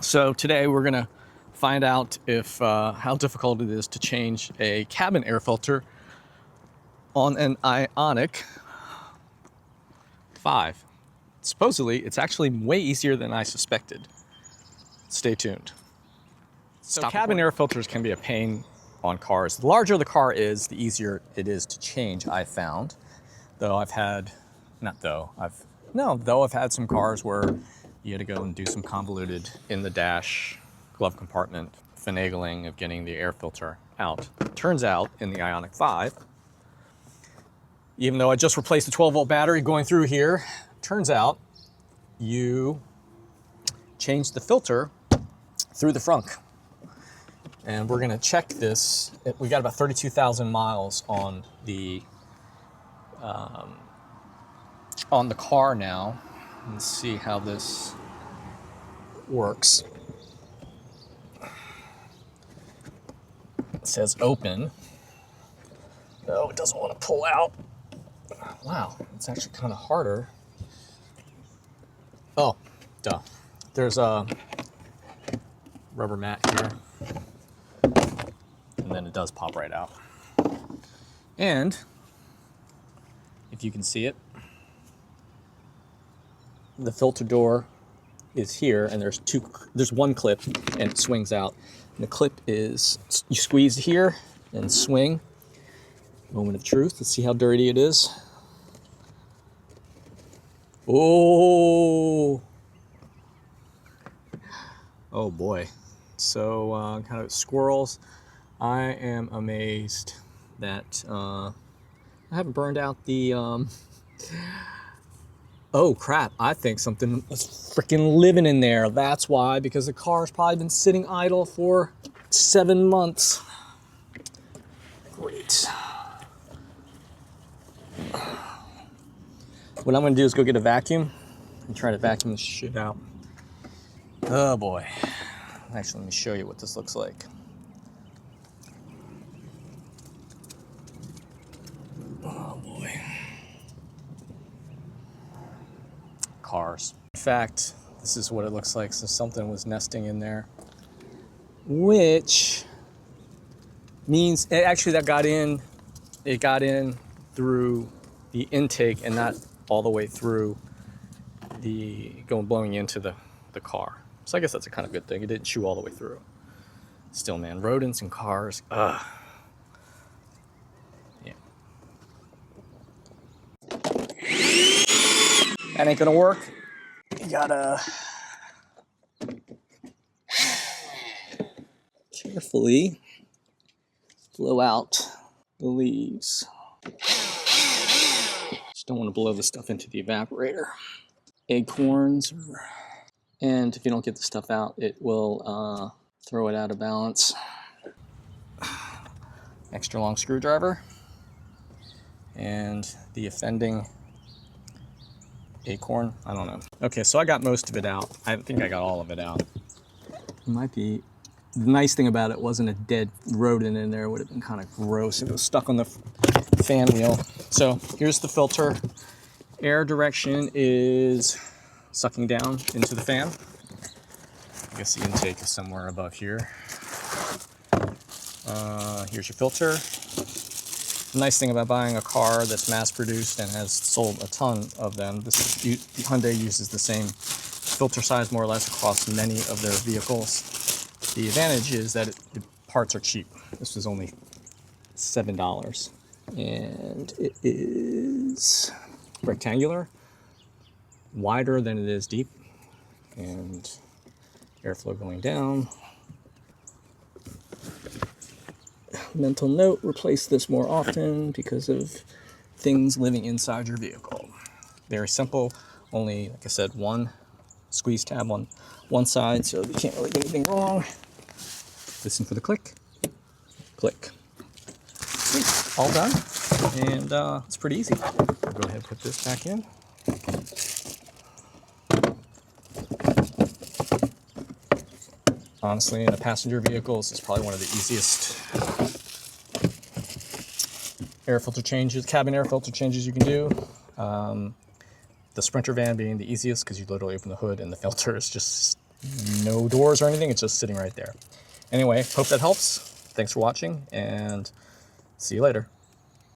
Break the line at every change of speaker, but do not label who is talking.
So today we're gonna find out if how difficult it is to change a cabin air filter on an Ioniq 5. Supposedly, it's actually way easier than I suspected. Stay tuned. So cabin air filters can be a pain on cars. The larger the car is, the easier it is to change, I found. Though I've had, I've had some cars where you had to go and do some convoluted in the dash glove compartment finagling of getting the air filter out. Turns out in the Ioniq 5, even though I just replaced the 12-volt battery going through here, turns out you change the filter through the frunk. And we're gonna check this. We got about 32,000 miles on the car now. Let's see how this works. It says open. No, it doesn't want to pull out. Wow, it's actually kind of harder. Oh, duh. There's a rubber mat here. And then it does pop right out. And if you can see it, the filter door is here, and there's one clip, and it swings out. And the clip is, you squeeze here and swing. Moment of truth. Let's see how dirty it is. Oh boy. So kind of squirrels. I am amazed that I haven't burned out the oh crap, I think something was freaking living in there. That's why, because the car's probably been sitting idle for 7 months. Great. What I'm gonna do is go get a vacuum and try to vacuum this shit out. Oh boy. Actually, let me show you what this looks like. Oh boy. Cars. In fact, this is what it looks like. So something was nesting in there, which means that got in. It got in through the intake and not all the way through blowing into the car. So I guess that's a kind of good thing. It didn't chew all the way through. Still, man, rodents and cars. Ugh. Yeah. That ain't gonna work. You gotta carefully blow out the leaves. Just don't want to blow the stuff into the evaporator. Acorns, and if you don't get the stuff out, it will throw it out of balance. Extra long screwdriver and the offending acorn. I don't know. Okay, so I got most of it out. I think I got all of it out. It might be. The nice thing about it wasn't a dead rodent in there. It would have been kind of gross if it was stuck on the fan wheel. So here's the filter. Air direction is sucking down into the fan. I guess the intake is somewhere above here. Here's your filter. The nice thing about buying a car that's mass-produced and has sold a ton of them, Hyundai uses the same filter size more or less across many of their vehicles. The advantage is that the parts are cheap. This was only $7. And it is rectangular, wider than it is deep, and airflow going down. Mental note, replace this more often because of things living inside your vehicle. Very simple, only, like I said, one squeeze tab on one side, so you can't really get anything wrong. Listen for the click, click. Sweet, all done, and it's pretty easy. I'll go ahead and put this back in. Honestly, in a passenger vehicle, this is probably one of the easiest air filter changes, cabin air filter changes you can do. The Sprinter van being the easiest because you literally open the hood and the filter is just no doors or anything. It's just sitting right there. Anyway, hope that helps. Thanks for watching, and see you later.